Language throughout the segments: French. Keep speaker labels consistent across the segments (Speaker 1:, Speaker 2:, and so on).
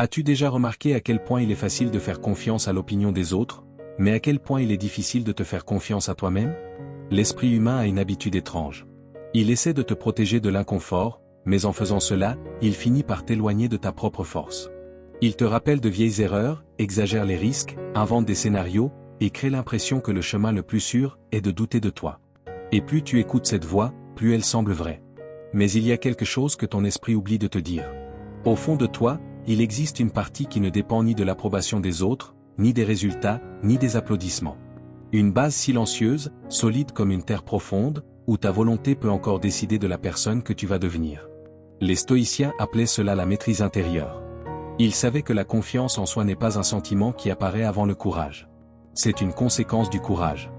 Speaker 1: As-tu déjà remarqué à quel point il est facile de faire confiance à l'opinion des autres, mais à quel point il est difficile de te faire confiance à toi-même? L'esprit humain a une habitude étrange. Il essaie de te protéger de l'inconfort, mais en faisant cela, il finit par t'éloigner de ta propre force. Il te rappelle de vieilles erreurs, exagère les risques, invente des scénarios, et crée l'impression que le chemin le plus sûr est de douter de toi. Et plus tu écoutes cette voix, plus elle semble vraie. Mais il y a quelque chose que ton esprit oublie de te dire. Au fond de toi, il existe une partie qui ne dépend ni de l'approbation des autres, ni des résultats, ni des applaudissements. Une base silencieuse, solide comme une terre profonde, où ta volonté peut encore décider de la personne que tu vas devenir. Les stoïciens appelaient cela la maîtrise intérieure. Ils savaient que la confiance en soi n'est pas un sentiment qui apparaît avant le courage. C'est une conséquence du courage.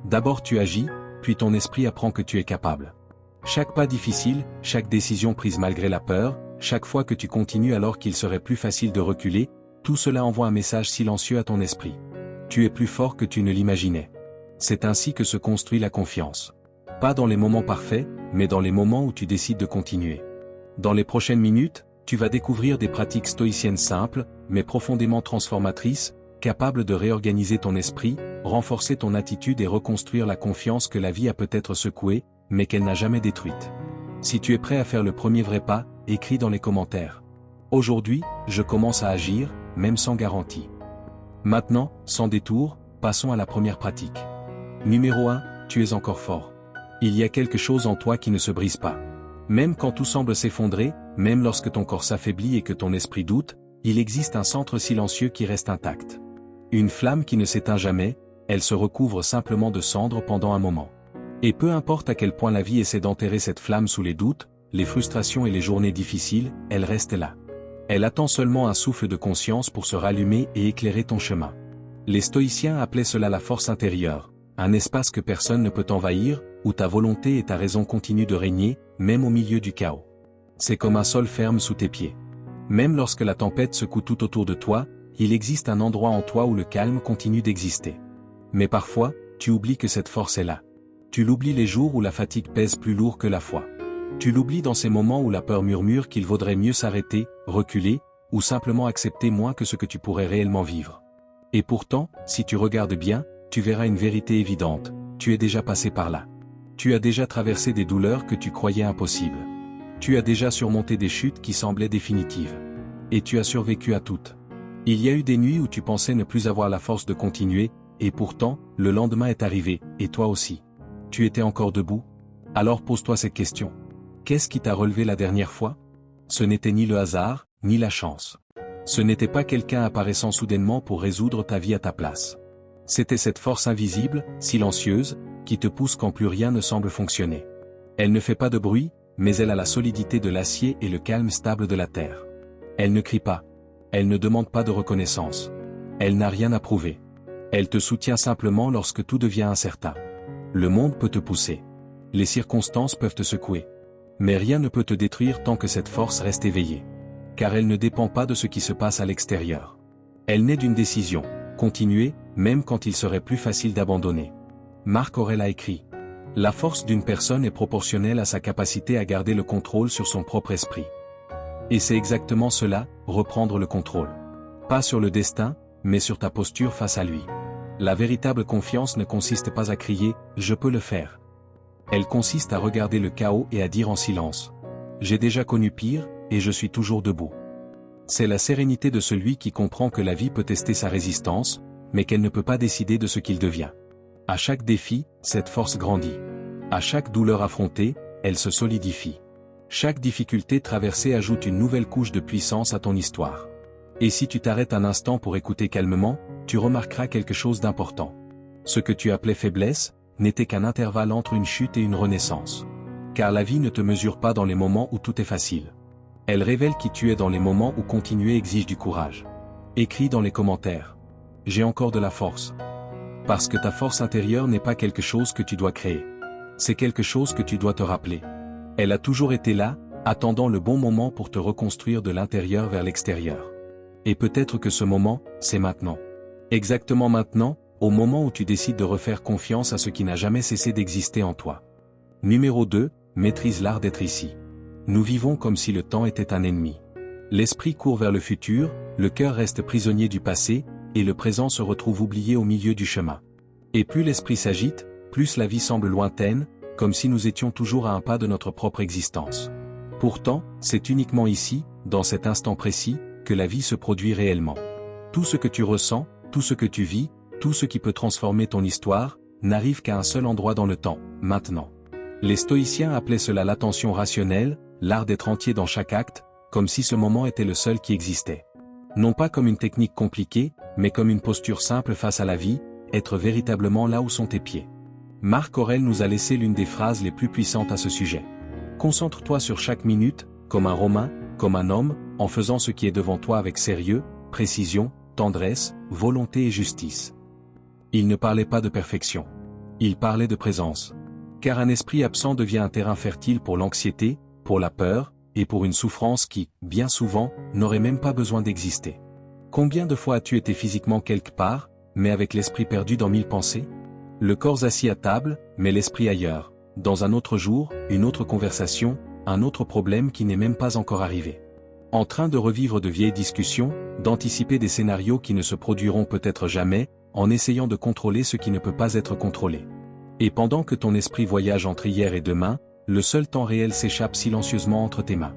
Speaker 1: D'abord tu agis, puis ton esprit apprend que tu es capable. Chaque pas difficile, chaque décision prise malgré la peur, chaque fois que tu continues alors qu'il serait plus facile de reculer, tout cela envoie un message silencieux à ton esprit. Tu es plus fort que tu ne l'imaginais. C'est ainsi que se construit la confiance. Pas dans les moments parfaits, mais dans les moments où tu décides de continuer. Dans les prochaines minutes, tu vas découvrir des pratiques stoïciennes simples, mais profondément transformatrices, capables de réorganiser ton esprit, renforcer ton attitude et reconstruire la confiance que la vie a peut-être secouée, mais qu'elle n'a jamais détruite. Si tu es prêt à faire le premier vrai pas, écris dans les commentaires. Aujourd'hui, je commence à agir, même sans garantie. Maintenant, sans détour, passons à la première pratique. Numéro 1, tu es encore fort. Il y a quelque chose en toi qui ne se brise pas. Même quand tout semble s'effondrer, même lorsque ton corps s'affaiblit et que ton esprit doute, il existe un centre silencieux qui reste intact. Une flamme qui ne s'éteint jamais, elle se recouvre simplement de cendres pendant un moment. Et peu importe à quel point la vie essaie d'enterrer cette flamme sous les doutes, les frustrations et les journées difficiles, elle reste là. Elle attend seulement un souffle de conscience pour se rallumer et éclairer ton chemin. Les stoïciens appelaient cela la force intérieure, un espace que personne ne peut envahir, où ta volonté et ta raison continuent de régner, même au milieu du chaos. C'est comme un sol ferme sous tes pieds. Même lorsque la tempête secoue tout autour de toi, il existe un endroit en toi où le calme continue d'exister. Mais parfois, tu oublies que cette force est là. Tu l'oublies les jours où la fatigue pèse plus lourd que la foi. Tu l'oublies dans ces moments où la peur murmure qu'il vaudrait mieux s'arrêter, reculer, ou simplement accepter moins que ce que tu pourrais réellement vivre. Et pourtant, si tu regardes bien, tu verras une vérité évidente, tu es déjà passé par là. Tu as déjà traversé des douleurs que tu croyais impossibles. Tu as déjà surmonté des chutes qui semblaient définitives. Et tu as survécu à toutes. Il y a eu des nuits où tu pensais ne plus avoir la force de continuer, et pourtant, le lendemain est arrivé, et toi aussi. Tu étais encore debout? Alors pose-toi cette question. Qu'est-ce qui t'a relevé la dernière fois? Ce n'était ni le hasard, ni la chance. Ce n'était pas quelqu'un apparaissant soudainement pour résoudre ta vie à ta place. C'était cette force invisible, silencieuse, qui te pousse quand plus rien ne semble fonctionner. Elle ne fait pas de bruit, mais elle a la solidité de l'acier et le calme stable de la terre. Elle ne crie pas. Elle ne demande pas de reconnaissance. Elle n'a rien à prouver. Elle te soutient simplement lorsque tout devient incertain. Le monde peut te pousser. Les circonstances peuvent te secouer. Mais rien ne peut te détruire tant que cette force reste éveillée. Car elle ne dépend pas de ce qui se passe à l'extérieur. Elle naît d'une décision, continuer, même quand il serait plus facile d'abandonner. Marc Aurèle a écrit: « La force d'une personne est proportionnelle à sa capacité à garder le contrôle sur son propre esprit. » Et c'est exactement cela, reprendre le contrôle. Pas sur le destin, mais sur ta posture face à lui. La véritable confiance ne consiste pas à crier « je peux le faire ». Elle consiste à regarder le chaos et à dire en silence « j'ai déjà connu pire, et je suis toujours debout ». C'est la sérénité de celui qui comprend que la vie peut tester sa résistance, mais qu'elle ne peut pas décider de ce qu'il devient. À chaque défi, cette force grandit. À chaque douleur affrontée, elle se solidifie. Chaque difficulté traversée ajoute une nouvelle couche de puissance à ton histoire. Et si tu t'arrêtes un instant pour écouter calmement, tu remarqueras quelque chose d'important. Ce que tu appelais faiblesse, n'était qu'un intervalle entre une chute et une renaissance. Car la vie ne te mesure pas dans les moments où tout est facile. Elle révèle qui tu es dans les moments où continuer exige du courage. Écris dans les commentaires. J'ai encore de la force. Parce que ta force intérieure n'est pas quelque chose que tu dois créer. C'est quelque chose que tu dois te rappeler. Elle a toujours été là, attendant le bon moment pour te reconstruire de l'intérieur vers l'extérieur. Et peut-être que ce moment, c'est maintenant. Exactement maintenant, au moment où tu décides de refaire confiance à ce qui n'a jamais cessé d'exister en toi. Numéro 2, maîtrise l'art d'être ici. Nous vivons comme si le temps était un ennemi. L'esprit court vers le futur, le cœur reste prisonnier du passé, et le présent se retrouve oublié au milieu du chemin. Et plus l'esprit s'agite, plus la vie semble lointaine, comme si nous étions toujours à un pas de notre propre existence. Pourtant, c'est uniquement ici, dans cet instant précis, que la vie se produit réellement. Tout ce que tu ressens, tout ce que tu vis, tout ce qui peut transformer ton histoire, n'arrive qu'à un seul endroit dans le temps, maintenant. Les stoïciens appelaient cela l'attention rationnelle, l'art d'être entier dans chaque acte, comme si ce moment était le seul qui existait. Non pas comme une technique compliquée, mais comme une posture simple face à la vie, être véritablement là où sont tes pieds. Marc Aurèle nous a laissé l'une des phrases les plus puissantes à ce sujet. Concentre-toi sur chaque minute, comme un Romain, comme un homme, en faisant ce qui est devant toi avec sérieux, précision, tendresse, volonté et justice. Il ne parlait pas de perfection. Il parlait de présence. Car un esprit absent devient un terrain fertile pour l'anxiété, pour la peur, et pour une souffrance qui, bien souvent, n'aurait même pas besoin d'exister. Combien de fois as-tu été physiquement quelque part, mais avec l'esprit perdu dans 1000 pensées? Le corps assis à table, mais l'esprit ailleurs, dans un autre jour, une autre conversation, un autre problème qui n'est même pas encore arrivé. En train de revivre de vieilles discussions, d'anticiper des scénarios qui ne se produiront peut-être jamais, en essayant de contrôler ce qui ne peut pas être contrôlé. Et pendant que ton esprit voyage entre hier et demain, le seul temps réel s'échappe silencieusement entre tes mains.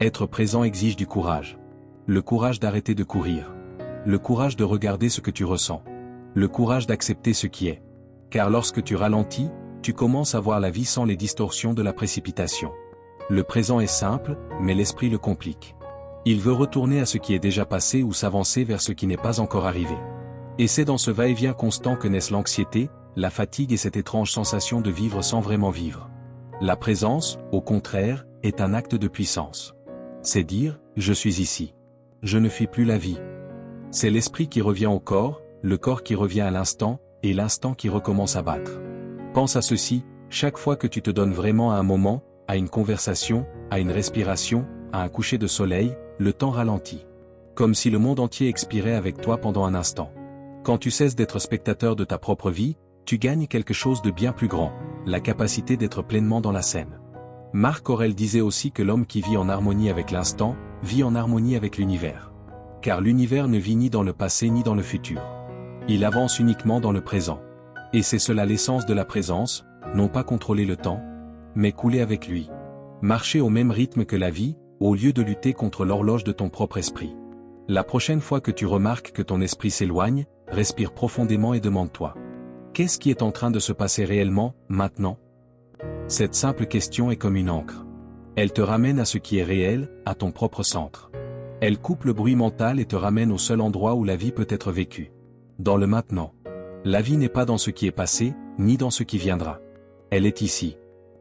Speaker 1: Être présent exige du courage. Le courage d'arrêter de courir. Le courage de regarder ce que tu ressens. Le courage d'accepter ce qui est. Car lorsque tu ralentis, tu commences à voir la vie sans les distorsions de la précipitation. Le présent est simple, mais l'esprit le complique. Il veut retourner à ce qui est déjà passé ou s'avancer vers ce qui n'est pas encore arrivé. Et c'est dans ce va-et-vient constant que naissent l'anxiété, la fatigue et cette étrange sensation de vivre sans vraiment vivre. La présence, au contraire, est un acte de puissance. C'est dire, je suis ici. Je ne fuis plus la vie. C'est l'esprit qui revient au corps, le corps qui revient à l'instant, et l'instant qui recommence à battre. Pense à ceci, chaque fois que tu te donnes vraiment à un moment, à une conversation, à une respiration, à un coucher de soleil, le temps ralentit. Comme si le monde entier expirait avec toi pendant un instant. Quand tu cesses d'être spectateur de ta propre vie, tu gagnes quelque chose de bien plus grand, la capacité d'être pleinement dans la scène. Marc Aurèle disait aussi que l'homme qui vit en harmonie avec l'instant, vit en harmonie avec l'univers. Car l'univers ne vit ni dans le passé ni dans le futur. Il avance uniquement dans le présent. Et c'est cela l'essence de la présence, non pas contrôler le temps, mais couler avec lui. Marcher au même rythme que la vie, au lieu de lutter contre l'horloge de ton propre esprit. La prochaine fois que tu remarques que ton esprit s'éloigne, respire profondément et demande-toi. Qu'est-ce qui est en train de se passer réellement, maintenant? Cette simple question est comme une encre. Elle te ramène à ce qui est réel, à ton propre centre. Elle coupe le bruit mental et te ramène au seul endroit où la vie peut être vécue. Dans le maintenant. La vie n'est pas dans ce qui est passé, ni dans ce qui viendra. Elle est ici.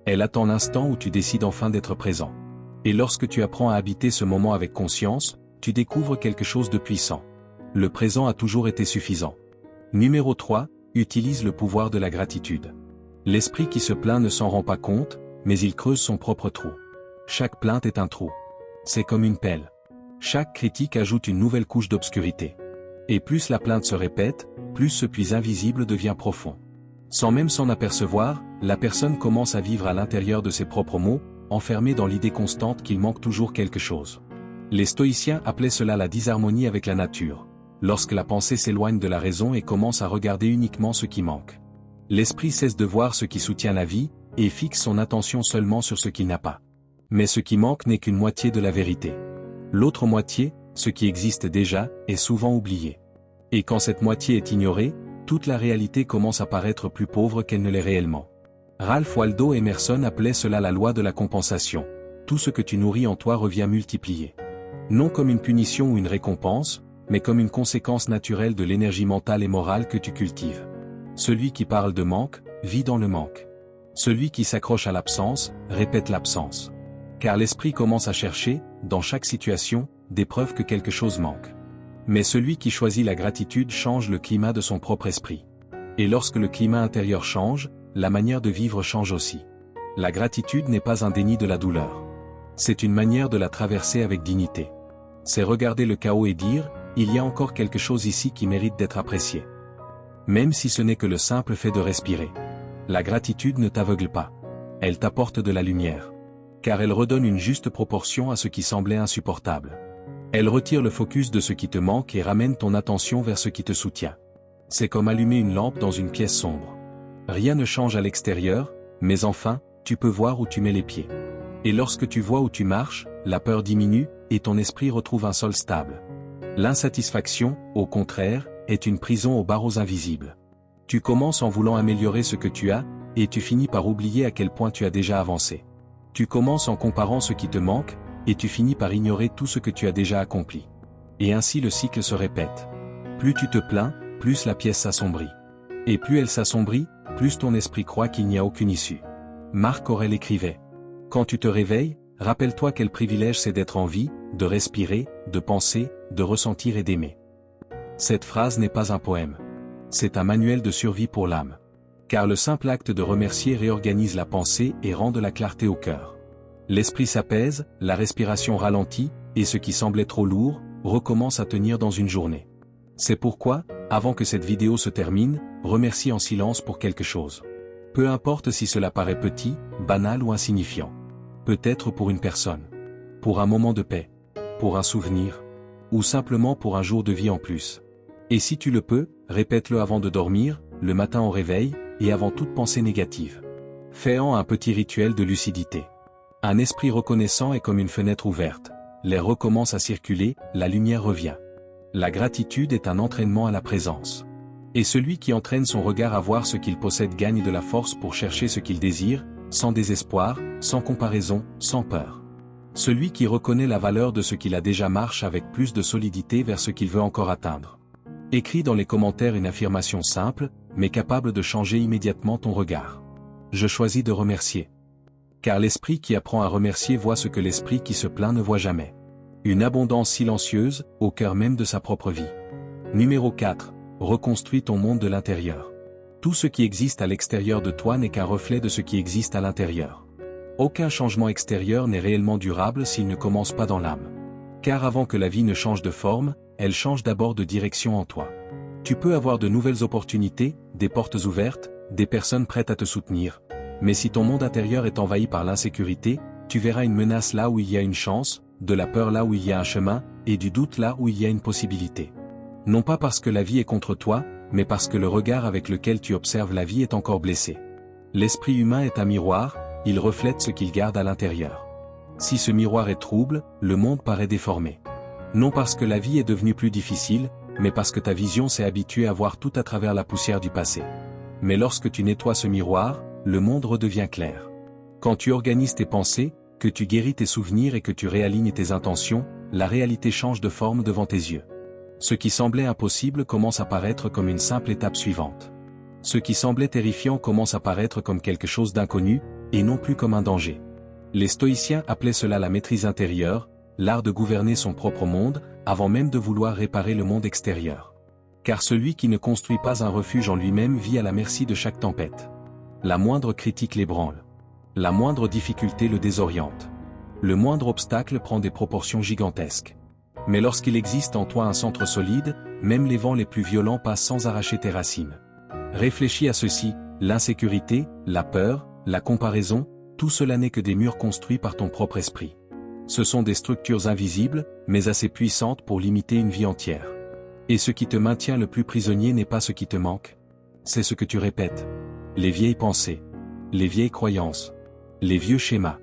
Speaker 1: Elle attend l'instant où tu décides enfin d'être présent. Et lorsque tu apprends à habiter ce moment avec conscience, tu découvres quelque chose de puissant. Le présent a toujours été suffisant. Numéro 3. Utilise le pouvoir de la gratitude. L'esprit qui se plaint ne s'en rend pas compte, mais il creuse son propre trou. Chaque plainte est un trou. C'est comme une pelle. Chaque critique ajoute une nouvelle couche d'obscurité. Et plus la plainte se répète, plus ce puits invisible devient profond. Sans même s'en apercevoir, la personne commence à vivre à l'intérieur de ses propres mots, enfermée dans l'idée constante qu'il manque toujours quelque chose. Les stoïciens appelaient cela la disharmonie avec la nature. Lorsque la pensée s'éloigne de la raison et commence à regarder uniquement ce qui manque. L'esprit cesse de voir ce qui soutient la vie, et fixe son attention seulement sur ce qu'il n'a pas. Mais ce qui manque n'est qu'une moitié de la vérité. L'autre moitié, ce qui existe déjà, est souvent oublié. Et quand cette moitié est ignorée, toute la réalité commence à paraître plus pauvre qu'elle ne l'est réellement. Ralph Waldo Emerson appelait cela la loi de la compensation. Tout ce que tu nourris en toi revient multiplié. Non comme une punition ou une récompense, mais comme une conséquence naturelle de l'énergie mentale et morale que tu cultives. Celui qui parle de manque, vit dans le manque. Celui qui s'accroche à l'absence, répète l'absence. Car l'esprit commence à chercher, dans chaque situation, des preuves que quelque chose manque. Mais celui qui choisit la gratitude change le climat de son propre esprit. Et lorsque le climat intérieur change, la manière de vivre change aussi. La gratitude n'est pas un déni de la douleur. C'est une manière de la traverser avec dignité. C'est regarder le chaos et dire, il y a encore quelque chose ici qui mérite d'être apprécié. Même si ce n'est que le simple fait de respirer. La gratitude ne t'aveugle pas. Elle t'apporte de la lumière. Car elle redonne une juste proportion à ce qui semblait insupportable. Elle retire le focus de ce qui te manque et ramène ton attention vers ce qui te soutient. C'est comme allumer une lampe dans une pièce sombre. Rien ne change à l'extérieur, mais enfin, tu peux voir où tu mets les pieds. Et lorsque tu vois où tu marches, la peur diminue, et ton esprit retrouve un sol stable. L'insatisfaction, au contraire, est une prison aux barreaux invisibles. Tu commences en voulant améliorer ce que tu as, et tu finis par oublier à quel point tu as déjà avancé. Tu commences en comparant ce qui te manque, et tu finis par ignorer tout ce que tu as déjà accompli. Et ainsi le cycle se répète. Plus tu te plains, plus la pièce s'assombrit. Et plus elle s'assombrit, plus ton esprit croit qu'il n'y a aucune issue. Marc Aurèle écrivait. Quand tu te réveilles, rappelle-toi quel privilège c'est d'être en vie, de respirer, de penser, de ressentir et d'aimer. Cette phrase n'est pas un poème. C'est un manuel de survie pour l'âme. Car le simple acte de remercier réorganise la pensée et rend de la clarté au cœur. L'esprit s'apaise, la respiration ralentit, et ce qui semblait trop lourd, recommence à tenir dans une journée. C'est pourquoi, avant que cette vidéo se termine, remercie en silence pour quelque chose. Peu importe si cela paraît petit, banal ou insignifiant. Peut-être pour une personne. Pour un moment de paix. Pour un souvenir. Ou simplement pour un jour de vie en plus. Et si tu le peux, répète-le avant de dormir, le matin au réveil, et avant toute pensée négative. Fais-en un petit rituel de lucidité. Un esprit reconnaissant est comme une fenêtre ouverte. L'air recommence à circuler, la lumière revient. La gratitude est un entraînement à la présence. Et celui qui entraîne son regard à voir ce qu'il possède gagne de la force pour chercher ce qu'il désire, sans désespoir, sans comparaison, sans peur. Celui qui reconnaît la valeur de ce qu'il a déjà marche avec plus de solidité vers ce qu'il veut encore atteindre. Écris dans les commentaires une affirmation simple, mais capable de changer immédiatement ton regard. Je choisis de remercier. Car l'esprit qui apprend à remercier voit ce que l'esprit qui se plaint ne voit jamais. Une abondance silencieuse, au cœur même de sa propre vie. Numéro 4. Reconstruis ton monde de l'intérieur. Tout ce qui existe à l'extérieur de toi n'est qu'un reflet de ce qui existe à l'intérieur. Aucun changement extérieur n'est réellement durable s'il ne commence pas dans l'âme. Car avant que la vie ne change de forme, elle change d'abord de direction en toi. Tu peux avoir de nouvelles opportunités, des portes ouvertes, des personnes prêtes à te soutenir. Mais si ton monde intérieur est envahi par l'insécurité, tu verras une menace là où il y a une chance, de la peur là où il y a un chemin, et du doute là où il y a une possibilité. Non pas parce que la vie est contre toi, mais parce que le regard avec lequel tu observes la vie est encore blessé. L'esprit humain est un miroir, il reflète ce qu'il garde à l'intérieur. Si ce miroir est trouble, le monde paraît déformé. Non parce que la vie est devenue plus difficile, mais parce que ta vision s'est habituée à voir tout à travers la poussière du passé. Mais lorsque tu nettoies ce miroir, le monde redevient clair. Quand tu organises tes pensées, que tu guéris tes souvenirs et que tu réalignes tes intentions, la réalité change de forme devant tes yeux. Ce qui semblait impossible commence à paraître comme une simple étape suivante. Ce qui semblait terrifiant commence à paraître comme quelque chose d'inconnu, et non plus comme un danger. Les stoïciens appelaient cela la maîtrise intérieure, l'art de gouverner son propre monde, avant même de vouloir réparer le monde extérieur. Car celui qui ne construit pas un refuge en lui-même vit à la merci de chaque tempête. La moindre critique l'ébranle. La moindre difficulté le désoriente. Le moindre obstacle prend des proportions gigantesques. Mais lorsqu'il existe en toi un centre solide, même les vents les plus violents passent sans arracher tes racines. Réfléchis à ceci, l'insécurité, la peur, la comparaison, tout cela n'est que des murs construits par ton propre esprit. Ce sont des structures invisibles, mais assez puissantes pour limiter une vie entière. Et ce qui te maintient le plus prisonnier n'est pas ce qui te manque. C'est ce que tu répètes. Les vieilles pensées. Les vieilles croyances. Les vieux schémas.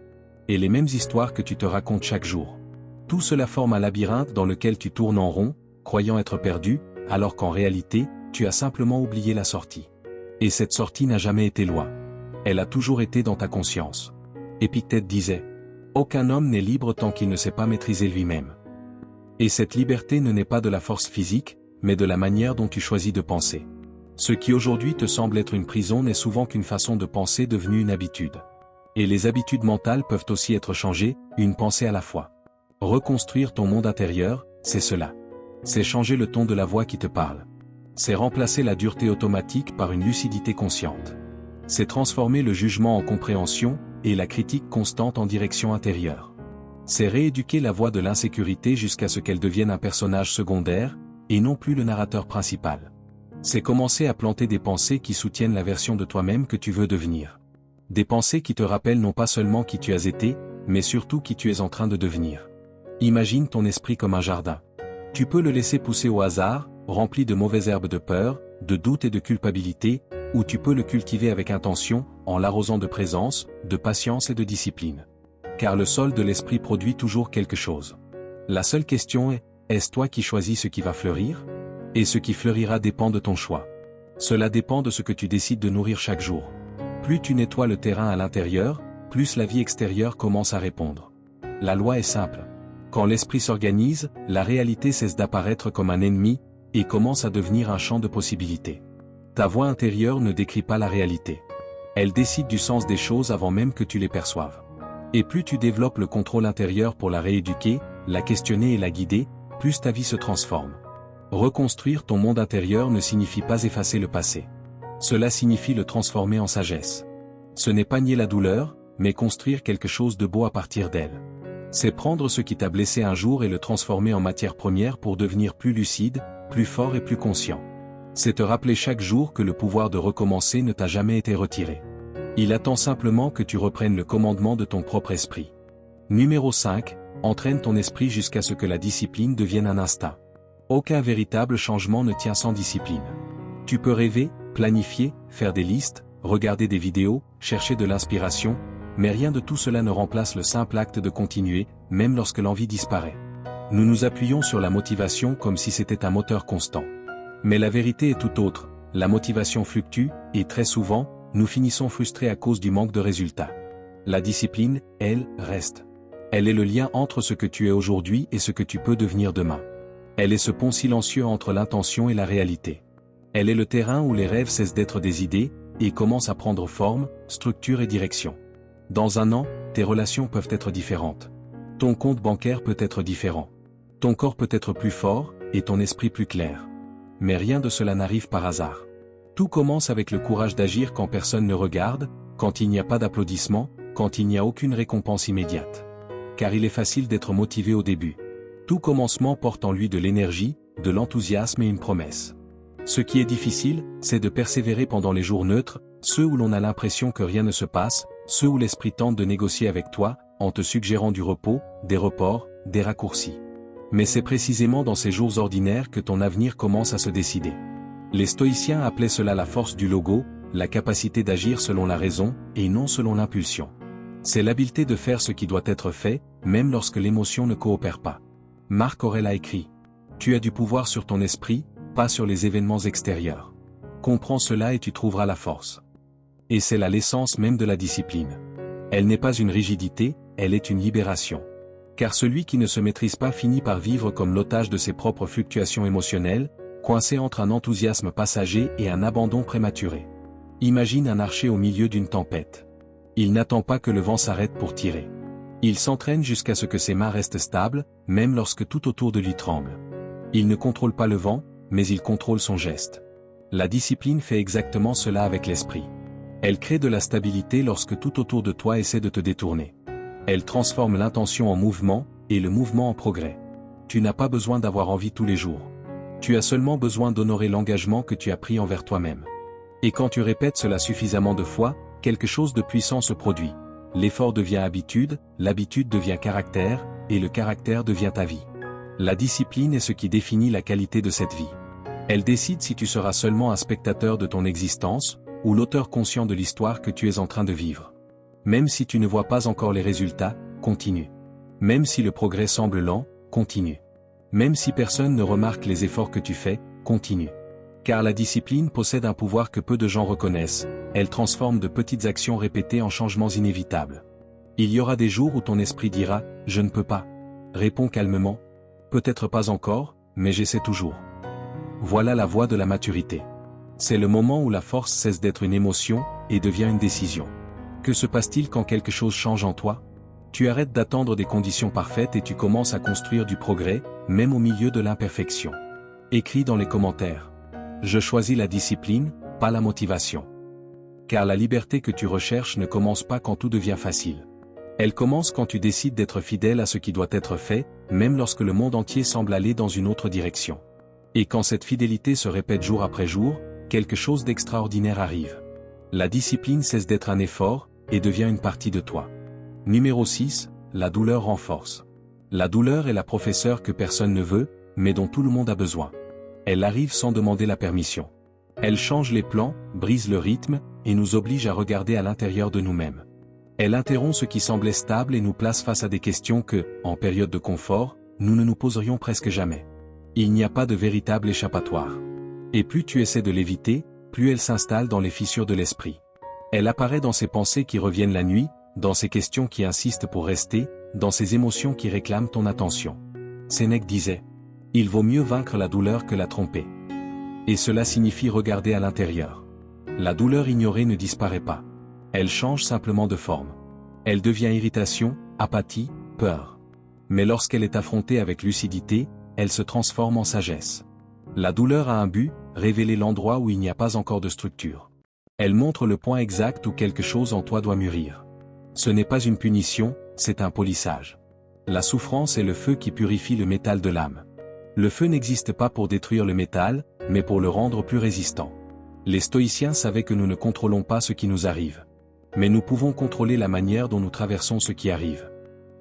Speaker 1: Et les mêmes histoires que tu te racontes chaque jour. Tout cela forme un labyrinthe dans lequel tu tournes en rond, croyant être perdu, alors qu'en réalité, tu as simplement oublié la sortie. Et cette sortie n'a jamais été loin. Elle a toujours été dans ta conscience. Épictète disait, « Aucun homme n'est libre tant qu'il ne sait pas maîtriser lui-même. » Et cette liberté ne naît pas de la force physique, mais de la manière dont tu choisis de penser. Ce qui aujourd'hui te semble être une prison n'est souvent qu'une façon de penser devenue une habitude. Et les habitudes mentales peuvent aussi être changées, une pensée à la fois. Reconstruire ton monde intérieur, c'est cela. C'est changer le ton de la voix qui te parle. C'est remplacer la dureté automatique par une lucidité consciente. C'est transformer le jugement en compréhension, et la critique constante en direction intérieure. C'est rééduquer la voix de l'insécurité jusqu'à ce qu'elle devienne un personnage secondaire, et non plus le narrateur principal. C'est commencer à planter des pensées qui soutiennent la version de toi-même que tu veux devenir. Des pensées qui te rappellent non pas seulement qui tu as été, mais surtout qui tu es en train de devenir. Imagine ton esprit comme un jardin. Tu peux le laisser pousser au hasard, rempli de mauvaises herbes de peur, de doute et de culpabilité, ou tu peux le cultiver avec intention, en l'arrosant de présence, de patience et de discipline. Car le sol de l'esprit produit toujours quelque chose. La seule question est, est-ce toi qui choisis ce qui va fleurir? Et ce qui fleurira dépend de ton choix. Cela dépend de ce que tu décides de nourrir chaque jour. Plus tu nettoies le terrain à l'intérieur, plus la vie extérieure commence à répondre. La loi est simple. Quand l'esprit s'organise, la réalité cesse d'apparaître comme un ennemi, et commence à devenir un champ de possibilités. Ta voix intérieure ne décrit pas la réalité. Elle décide du sens des choses avant même que tu les perçoives. Et plus tu développes le contrôle intérieur pour la rééduquer, la questionner et la guider, plus ta vie se transforme. Reconstruire ton monde intérieur ne signifie pas effacer le passé. Cela signifie le transformer en sagesse. Ce n'est pas nier la douleur, mais construire quelque chose de beau à partir d'elle. C'est prendre ce qui t'a blessé un jour et le transformer en matière première pour devenir plus lucide, plus fort et plus conscient. C'est te rappeler chaque jour que le pouvoir de recommencer ne t'a jamais été retiré. Il attend simplement que tu reprennes le commandement de ton propre esprit. Numéro 5. Entraîne ton esprit jusqu'à ce que la discipline devienne un instinct. Aucun véritable changement ne tient sans discipline. Tu peux rêver, planifier, faire des listes, regarder des vidéos, chercher de l'inspiration, mais rien de tout cela ne remplace le simple acte de continuer, même lorsque l'envie disparaît. Nous nous appuyons sur la motivation comme si c'était un moteur constant. Mais la vérité est tout autre, la motivation fluctue, et très souvent, nous finissons frustrés à cause du manque de résultats. La discipline, elle, reste. Elle est le lien entre ce que tu es aujourd'hui et ce que tu peux devenir demain. Elle est ce pont silencieux entre l'intention et la réalité. Elle est le terrain où les rêves cessent d'être des idées, et commencent à prendre forme, structure et direction. Dans un an, tes relations peuvent être différentes. Ton compte bancaire peut être différent. Ton corps peut être plus fort, et ton esprit plus clair. Mais rien de cela n'arrive par hasard. Tout commence avec le courage d'agir quand personne ne regarde, quand il n'y a pas d'applaudissements, quand il n'y a aucune récompense immédiate. Car il est facile d'être motivé au début. Tout commencement porte en lui de l'énergie, de l'enthousiasme et une promesse. Ce qui est difficile, c'est de persévérer pendant les jours neutres, ceux où l'on a l'impression que rien ne se passe, ceux où l'esprit tente de négocier avec toi, en te suggérant du repos, des reports, des raccourcis. Mais c'est précisément dans ces jours ordinaires que ton avenir commence à se décider. Les stoïciens appelaient cela la force du logo, la capacité d'agir selon la raison, et non selon l'impulsion. C'est l'habileté de faire ce qui doit être fait, même lorsque l'émotion ne coopère pas. Marc Aurèle a écrit « Tu as du pouvoir sur ton esprit, pas sur les événements extérieurs. Comprends cela et tu trouveras la force. » Et c'est là l'essence même de la discipline. Elle n'est pas une rigidité, elle est une libération. Car celui qui ne se maîtrise pas finit par vivre comme l'otage de ses propres fluctuations émotionnelles, coincé entre un enthousiasme passager et un abandon prématuré. Imagine un archer au milieu d'une tempête. Il n'attend pas que le vent s'arrête pour tirer. Il s'entraîne jusqu'à ce que ses mains restent stables, même lorsque tout autour de lui tremble. Il ne contrôle pas le vent, mais il contrôle son geste. La discipline fait exactement cela avec l'esprit. Elle crée de la stabilité lorsque tout autour de toi essaie de te détourner. Elle transforme l'intention en mouvement, et le mouvement en progrès. Tu n'as pas besoin d'avoir envie tous les jours. Tu as seulement besoin d'honorer l'engagement que tu as pris envers toi-même. Et quand tu répètes cela suffisamment de fois, quelque chose de puissant se produit. L'effort devient habitude, l'habitude devient caractère, et le caractère devient ta vie. La discipline est ce qui définit la qualité de cette vie. Elle décide si tu seras seulement un spectateur de ton existence, ou l'auteur conscient de l'histoire que tu es en train de vivre. Même si tu ne vois pas encore les résultats, continue. Même si le progrès semble lent, continue. Même si personne ne remarque les efforts que tu fais, continue. Car la discipline possède un pouvoir que peu de gens reconnaissent, elle transforme de petites actions répétées en changements inévitables. Il y aura des jours où ton esprit dira « Je ne peux pas ». Réponds calmement « Peut-être pas encore, mais j'essaie toujours ». Voilà la voie de la maturité. C'est le moment où la force cesse d'être une émotion, et devient une décision. Que se passe-t-il quand quelque chose change en toi? Tu arrêtes d'attendre des conditions parfaites et tu commences à construire du progrès, même au milieu de l'imperfection. Écris dans les commentaires. Je choisis la discipline, pas la motivation. Car la liberté que tu recherches ne commence pas quand tout devient facile. Elle commence quand tu décides d'être fidèle à ce qui doit être fait, même lorsque le monde entier semble aller dans une autre direction. Et quand cette fidélité se répète jour après jour, quelque chose d'extraordinaire arrive. La discipline cesse d'être un effort, et devient une partie de toi. Numéro 6, la douleur renforce. La douleur est la professeure que personne ne veut, mais dont tout le monde a besoin. Elle arrive sans demander la permission. Elle change les plans, brise le rythme, et nous oblige à regarder à l'intérieur de nous-mêmes. Elle interrompt ce qui semblait stable et nous place face à des questions que, en période de confort, nous ne nous poserions presque jamais. Il n'y a pas de véritable échappatoire. Et plus tu essaies de l'éviter, plus elle s'installe dans les fissures de l'esprit. Elle apparaît dans ces pensées qui reviennent la nuit, dans ces questions qui insistent pour rester, dans ces émotions qui réclament ton attention. Sénèque disait « Il vaut mieux vaincre la douleur que la tromper ». Et cela signifie regarder à l'intérieur. La douleur ignorée ne disparaît pas. Elle change simplement de forme. Elle devient irritation, apathie, peur. Mais lorsqu'elle est affrontée avec lucidité, elle se transforme en sagesse. La douleur a un but, révéler l'endroit où il n'y a pas encore de structure. Elle montre le point exact où quelque chose en toi doit mûrir. Ce n'est pas une punition, c'est un polissage. La souffrance est le feu qui purifie le métal de l'âme. Le feu n'existe pas pour détruire le métal, mais pour le rendre plus résistant. Les stoïciens savaient que nous ne contrôlons pas ce qui nous arrive. Mais nous pouvons contrôler la manière dont nous traversons ce qui arrive.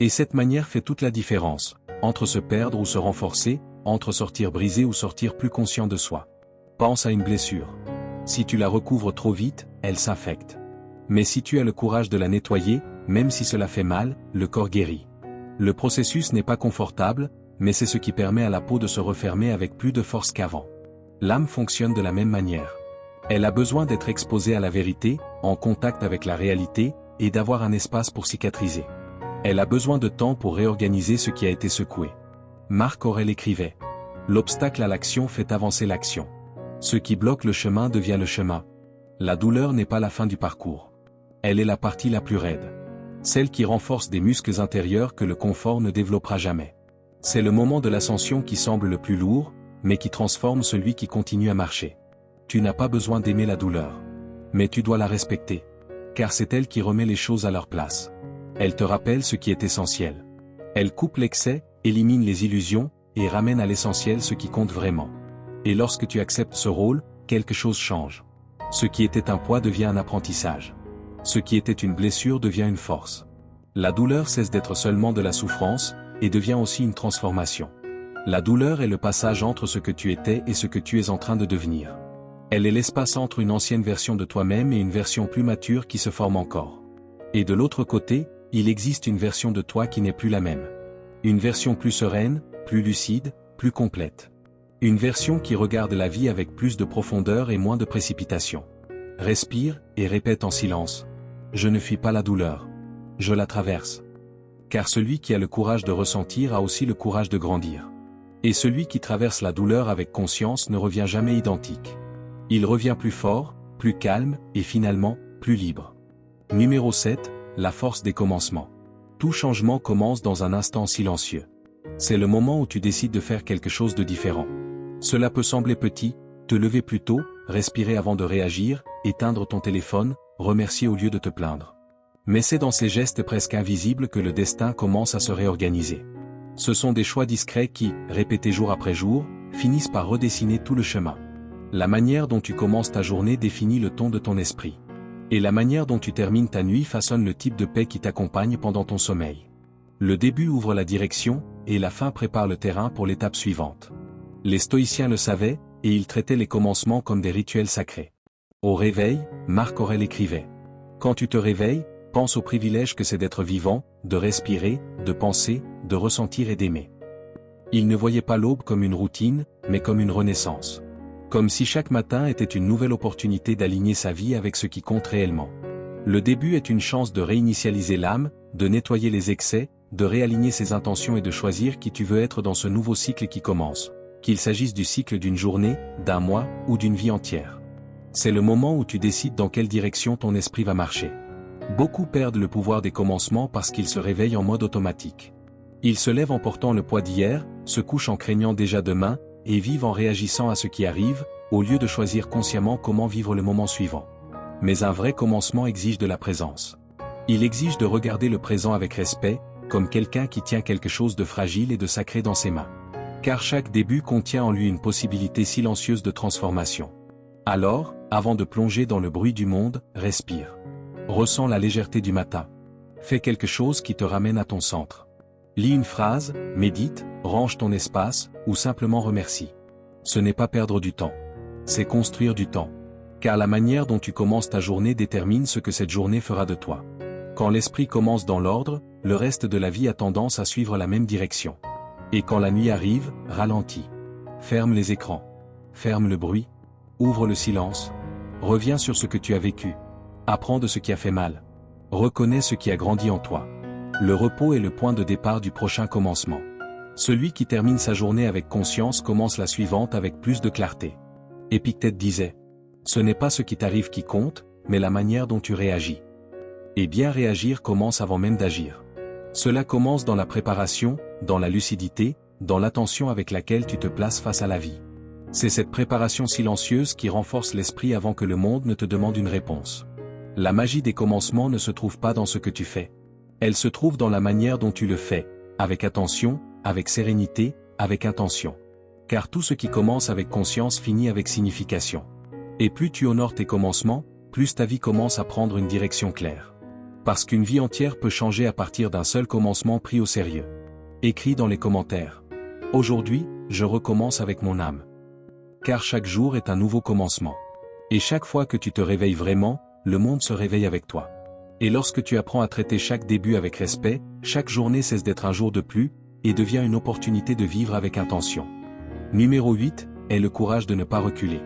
Speaker 1: Et cette manière fait toute la différence, entre se perdre ou se renforcer, entre sortir brisé ou sortir plus conscient de soi. Pense à une blessure. Si tu la recouvres trop vite, elle s'infecte. Mais si tu as le courage de la nettoyer, même si cela fait mal, le corps guérit. Le processus n'est pas confortable, mais c'est ce qui permet à la peau de se refermer avec plus de force qu'avant. L'âme fonctionne de la même manière. Elle a besoin d'être exposée à la vérité, en contact avec la réalité, et d'avoir un espace pour cicatriser. Elle a besoin de temps pour réorganiser ce qui a été secoué. Marc Aurèle écrivait « L'obstacle à l'action fait avancer l'action. Ce qui bloque le chemin devient le chemin. La douleur n'est pas la fin du parcours. Elle est la partie la plus raide. Celle qui renforce des muscles intérieurs que le confort ne développera jamais. C'est le moment de l'ascension qui semble le plus lourd, mais qui transforme celui qui continue à marcher. Tu n'as pas besoin d'aimer la douleur. Mais tu dois la respecter. Car c'est elle qui remet les choses à leur place. Elle te rappelle ce qui est essentiel. Elle coupe l'excès, élimine les illusions, et ramène à l'essentiel ce qui compte vraiment. Et lorsque tu acceptes ce rôle, quelque chose change. Ce qui était un poids devient un apprentissage. Ce qui était une blessure devient une force. La douleur cesse d'être seulement de la souffrance, et devient aussi une transformation. La douleur est le passage entre ce que tu étais et ce que tu es en train de devenir. Elle est l'espace entre une ancienne version de toi-même et une version plus mature qui se forme encore. Et de l'autre côté, il existe une version de toi qui n'est plus la même. Une version plus sereine, plus lucide, plus complète. Une version qui regarde la vie avec plus de profondeur et moins de précipitation. Respire, et répète en silence. Je ne fuis pas la douleur. Je la traverse. Car celui qui a le courage de ressentir a aussi le courage de grandir. Et celui qui traverse la douleur avec conscience ne revient jamais identique. Il revient plus fort, plus calme, et finalement, plus libre. Numéro 7, la force des commencements. Tout changement commence dans un instant silencieux. C'est le moment où tu décides de faire quelque chose de différent. Cela peut sembler petit, te lever plus tôt, respirer avant de réagir, éteindre ton téléphone, remercier au lieu de te plaindre. Mais c'est dans ces gestes presque invisibles que le destin commence à se réorganiser. Ce sont des choix discrets qui, répétés jour après jour, finissent par redessiner tout le chemin. La manière dont tu commences ta journée définit le ton de ton esprit. Et la manière dont tu termines ta nuit façonne le type de paix qui t'accompagne pendant ton sommeil. Le début ouvre la direction, et la fin prépare le terrain pour l'étape suivante. Les stoïciens le savaient, et ils traitaient les commencements comme des rituels sacrés. Au réveil, Marc Aurèle écrivait « Quand tu te réveilles, pense au privilège que c'est d'être vivant, de respirer, de penser, de ressentir et d'aimer. » Il ne voyait pas l'aube comme une routine, mais comme une renaissance. Comme si chaque matin était une nouvelle opportunité d'aligner sa vie avec ce qui compte réellement. Le début est une chance de réinitialiser l'âme, de nettoyer les excès, de réaligner ses intentions et de choisir qui tu veux être dans ce nouveau cycle qui commence, qu'il s'agisse du cycle d'une journée, d'un mois ou d'une vie entière. C'est le moment où tu décides dans quelle direction ton esprit va marcher. Beaucoup perdent le pouvoir des commencements parce qu'ils se réveillent en mode automatique. Ils se lèvent en portant le poids d'hier, se couchent en craignant déjà demain, et vivent en réagissant à ce qui arrive, au lieu de choisir consciemment comment vivre le moment suivant. Mais un vrai commencement exige de la présence. Il exige de regarder le présent avec respect, comme quelqu'un qui tient quelque chose de fragile et de sacré dans ses mains. Car chaque début contient en lui une possibilité silencieuse de transformation. Alors, avant de plonger dans le bruit du monde, respire. Ressens la légèreté du matin. Fais quelque chose qui te ramène à ton centre. Lis une phrase, médite, range ton espace, ou simplement remercie. Ce n'est pas perdre du temps. C'est construire du temps. Car la manière dont tu commences ta journée détermine ce que cette journée fera de toi. Quand l'esprit commence dans l'ordre, le reste de la vie a tendance à suivre la même direction. Et quand la nuit arrive, ralentis. Ferme les écrans. Ferme le bruit. Ouvre le silence. Reviens sur ce que tu as vécu. Apprends de ce qui a fait mal. Reconnais ce qui a grandi en toi. Le repos est le point de départ du prochain commencement. Celui qui termine sa journée avec conscience commence la suivante avec plus de clarté. Épictète disait: ce n'est pas ce qui t'arrive qui compte, mais la manière dont tu réagis. Et bien réagir commence avant même d'agir. Cela commence dans la préparation, dans la lucidité, dans l'attention avec laquelle tu te places face à la vie. C'est cette préparation silencieuse qui renforce l'esprit avant que le monde ne te demande une réponse. La magie des commencements ne se trouve pas dans ce que tu fais. Elle se trouve dans la manière dont tu le fais, avec attention, avec sérénité, avec intention. Car tout ce qui commence avec conscience finit avec signification. Et plus tu honores tes commencements, plus ta vie commence à prendre une direction claire. Parce qu'une vie entière peut changer à partir d'un seul commencement pris au sérieux. Écris dans les commentaires: aujourd'hui, je recommence avec mon âme. Car chaque jour est un nouveau commencement. Et chaque fois que tu te réveilles vraiment, le monde se réveille avec toi. Et lorsque tu apprends à traiter chaque début avec respect, chaque journée cesse d'être un jour de plus, et devient une opportunité de vivre avec intention. Numéro 8, est le courage de ne pas reculer.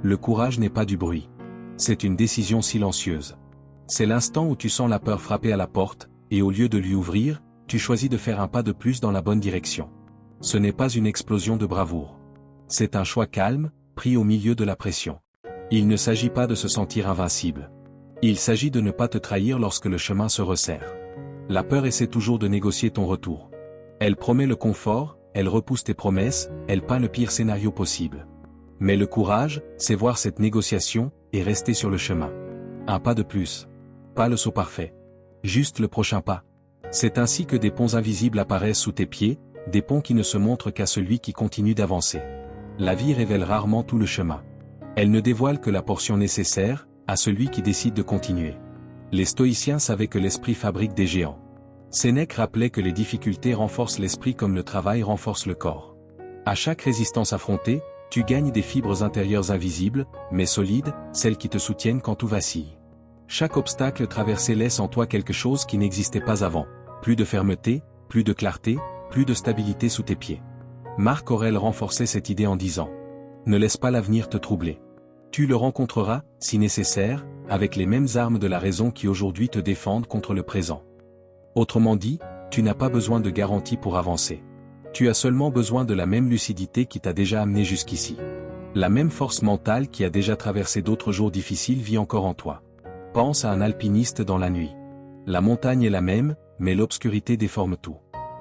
Speaker 1: Le courage n'est pas du bruit. C'est une décision silencieuse. C'est l'instant où tu sens la peur frapper à la porte, et au lieu de lui ouvrir, tu choisis de faire un pas de plus dans la bonne direction. Ce n'est pas une explosion de bravoure. C'est un choix calme, pris au milieu de la pression. Il ne s'agit pas de se sentir invincible. Il s'agit de ne pas te trahir lorsque le chemin se resserre. La peur essaie toujours de négocier ton retour. Elle promet le confort, elle repousse tes promesses, elle peint le pire scénario possible. Mais le courage, c'est voir cette négociation, et rester sur le chemin. Un pas de plus. Pas le saut parfait. Juste le prochain pas. C'est ainsi que des ponts invisibles apparaissent sous tes pieds, des ponts qui ne se montrent qu'à celui qui continue d'avancer. La vie révèle rarement tout le chemin. Elle ne dévoile que la portion nécessaire, à celui qui décide de continuer. Les stoïciens savaient que l'esprit fabrique des géants. Sénèque rappelait que les difficultés renforcent l'esprit comme le travail renforce le corps. À chaque résistance affrontée, tu gagnes des fibres intérieures invisibles, mais solides, celles qui te soutiennent quand tout vacille. Chaque obstacle traversé laisse en toi quelque chose qui n'existait pas avant. Plus de fermeté, plus de clarté, plus de stabilité sous tes pieds. Marc Aurèle renforçait cette idée en disant: ne laisse pas l'avenir te troubler. Tu le rencontreras, si nécessaire, avec les mêmes armes de la raison qui aujourd'hui te défendent contre le présent. Autrement dit, tu n'as pas besoin de garantie pour avancer. Tu as seulement besoin de la même lucidité qui t'a déjà amené jusqu'ici. La même force mentale qui a déjà traversé d'autres jours difficiles vit encore en toi. Pense à un alpiniste dans la nuit. La montagne est la même, mais l'obscurité déforme tout.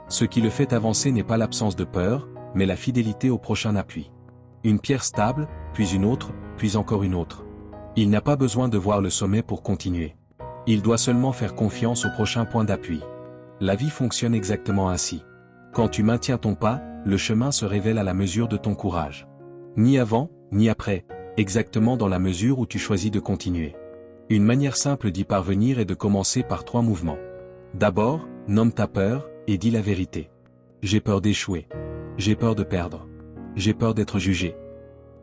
Speaker 1: Ce qui le fait avancer n'est pas l'absence de peur, mais la fidélité au prochain appui. Une pierre stable, puis une autre, puis encore une autre. Il n'a pas besoin de voir le sommet pour continuer. Il doit seulement faire confiance au prochain point d'appui. La vie fonctionne exactement ainsi. Quand tu maintiens ton pas, le chemin se révèle à la mesure de ton courage. Ni avant, ni après, exactement dans la mesure où tu choisis de continuer. Une manière simple d'y parvenir est de commencer par 3 mouvements. D'abord, nomme ta peur, et dis la vérité. J'ai peur d'échouer. J'ai peur de perdre. J'ai peur d'être jugé.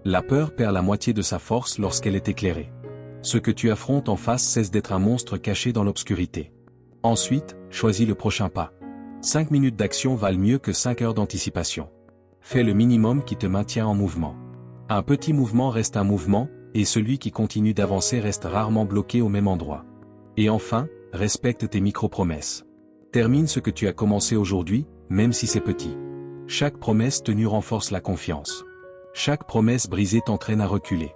Speaker 1: La peur perd la moitié de sa force lorsqu'elle est éclairée. Ce que tu affrontes en face cesse d'être un monstre caché dans l'obscurité. Ensuite, choisis le prochain pas. 5 minutes d'action valent mieux que 5 heures d'anticipation. Fais le minimum qui te maintient en mouvement. Un petit mouvement reste un mouvement, et celui qui continue d'avancer reste rarement bloqué au même endroit. Et enfin, respecte tes micro-promesses. Termine ce que tu as commencé aujourd'hui, même si c'est petit. Chaque promesse tenue renforce la confiance. Chaque promesse brisée t'entraîne à reculer.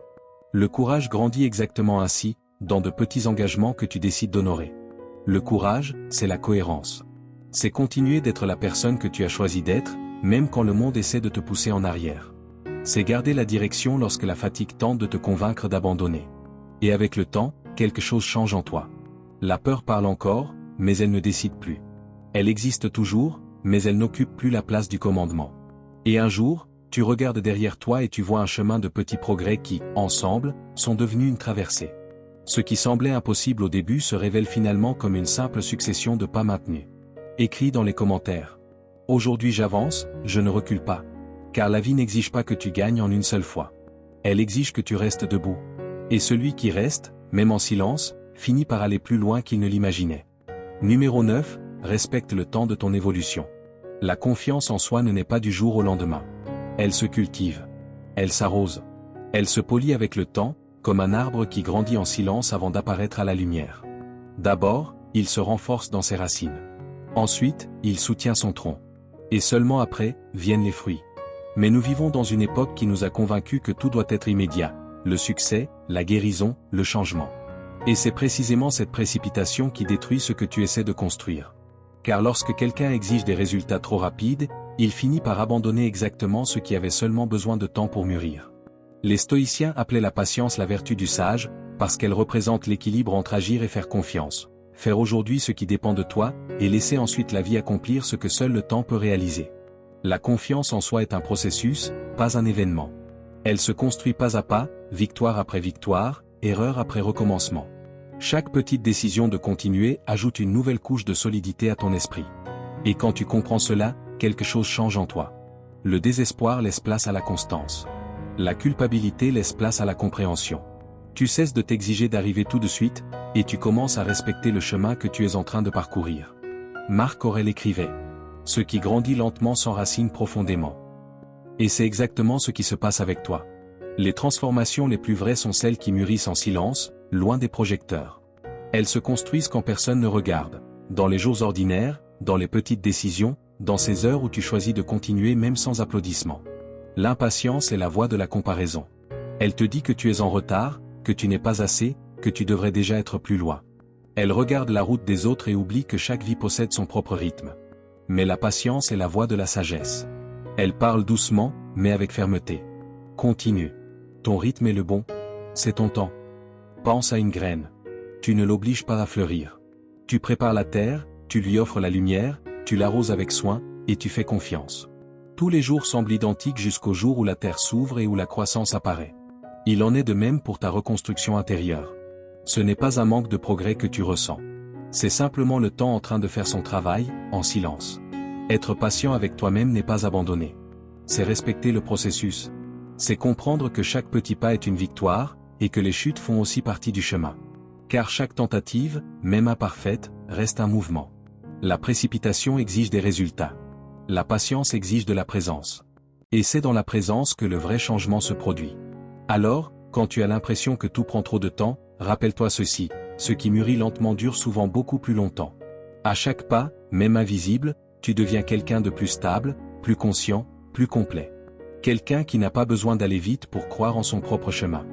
Speaker 1: Le courage grandit exactement ainsi, dans de petits engagements que tu décides d'honorer. Le courage, c'est la cohérence. C'est continuer d'être la personne que tu as choisi d'être, même quand le monde essaie de te pousser en arrière. C'est garder la direction lorsque la fatigue tente de te convaincre d'abandonner. Et avec le temps, quelque chose change en toi. La peur parle encore, mais elle ne décide plus. Elle existe toujours, mais elle n'occupe plus la place du commandement. Et un jour, tu regardes derrière toi et tu vois un chemin de petits progrès qui, ensemble, sont devenus une traversée. Ce qui semblait impossible au début se révèle finalement comme une simple succession de pas maintenus. Écris dans les commentaires: Aujourd'hui j'avance, je ne recule pas. Car la vie n'exige pas que tu gagnes en une seule fois. Elle exige que tu restes debout. Et celui qui reste, même en silence, finit par aller plus loin qu'il ne l'imaginait. Numéro 9, respecte le temps de ton évolution. La confiance en soi ne naît pas du jour au lendemain. Elle se cultive. Elle s'arrose. Elle se polit avec le temps, comme un arbre qui grandit en silence avant d'apparaître à la lumière. D'abord, il se renforce dans ses racines. Ensuite, il soutient son tronc. Et seulement après, viennent les fruits. Mais nous vivons dans une époque qui nous a convaincus que tout doit être immédiat. Le succès, la guérison, le changement. Et c'est précisément cette précipitation qui détruit ce que tu essaies de construire. Car lorsque quelqu'un exige des résultats trop rapides, il finit par abandonner exactement ce qui avait seulement besoin de temps pour mûrir. Les stoïciens appelaient la patience la vertu du sage, parce qu'elle représente l'équilibre entre agir et faire confiance. Faire aujourd'hui ce qui dépend de toi, et laisser ensuite la vie accomplir ce que seul le temps peut réaliser. La confiance en soi est un processus, pas un événement. Elle se construit pas à pas, victoire après victoire, erreur après recommencement. Chaque petite décision de continuer ajoute une nouvelle couche de solidité à ton esprit. Et quand tu comprends cela, quelque chose change en toi. Le désespoir laisse place à la constance. La culpabilité laisse place à la compréhension. Tu cesses de t'exiger d'arriver tout de suite, et tu commences à respecter le chemin que tu es en train de parcourir. Marc Aurèle écrivait « Ce qui grandit lentement s'enracine profondément ». Et c'est exactement ce qui se passe avec toi. Les transformations les plus vraies sont celles qui mûrissent en silence, loin des projecteurs. Elles se construisent quand personne ne regarde, dans les jours ordinaires, dans les petites décisions, dans ces heures où tu choisis de continuer même sans applaudissements. L'impatience est la voix de la comparaison. Elle te dit que tu es en retard, que tu n'es pas assez, que tu devrais déjà être plus loin. Elle regarde la route des autres et oublie que chaque vie possède son propre rythme. Mais la patience est la voix de la sagesse. Elle parle doucement, mais avec fermeté. Continue. Ton rythme est le bon. C'est ton temps. Pense à une graine. Tu ne l'obliges pas à fleurir. Tu prépares la terre, tu lui offres la lumière, tu l'arroses avec soin, et tu fais confiance. Tous les jours semblent identiques jusqu'au jour où la terre s'ouvre et où la croissance apparaît. Il en est de même pour ta reconstruction intérieure. Ce n'est pas un manque de progrès que tu ressens. C'est simplement le temps en train de faire son travail, en silence. Être patient avec toi-même n'est pas abandonner. C'est respecter le processus. C'est comprendre que chaque petit pas est une victoire, et que les chutes font aussi partie du chemin. Car chaque tentative, même imparfaite, reste un mouvement. La précipitation exige des résultats. La patience exige de la présence. Et c'est dans la présence que le vrai changement se produit. Alors, quand tu as l'impression que tout prend trop de temps, rappelle-toi ceci, ce qui mûrit lentement dure souvent beaucoup plus longtemps. À chaque pas, même invisible, tu deviens quelqu'un de plus stable, plus conscient, plus complet. Quelqu'un qui n'a pas besoin d'aller vite pour croire en son propre chemin.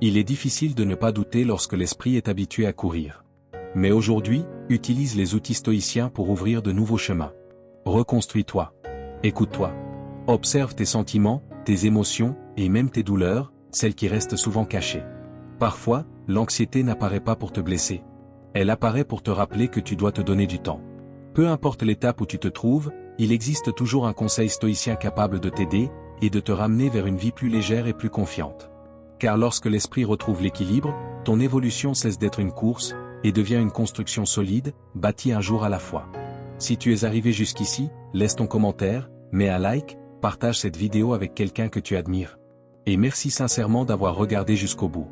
Speaker 1: Il est difficile de ne pas douter lorsque l'esprit est habitué à courir. Mais aujourd'hui, utilise les outils stoïciens pour ouvrir de nouveaux chemins. Reconstruis-toi. Écoute-toi. Observe tes sentiments, tes émotions, et même tes douleurs, celles qui restent souvent cachées. Parfois, l'anxiété n'apparaît pas pour te blesser. Elle apparaît pour te rappeler que tu dois te donner du temps. Peu importe l'étape où tu te trouves, il existe toujours un conseil stoïcien capable de t'aider, et de te ramener vers une vie plus légère et plus confiante. Car lorsque l'esprit retrouve l'équilibre, ton évolution cesse d'être une course, et devient une construction solide, bâtie un jour à la fois. Si tu es arrivé jusqu'ici, laisse ton commentaire, mets un like, partage cette vidéo avec quelqu'un que tu admires. Et merci sincèrement d'avoir regardé jusqu'au bout.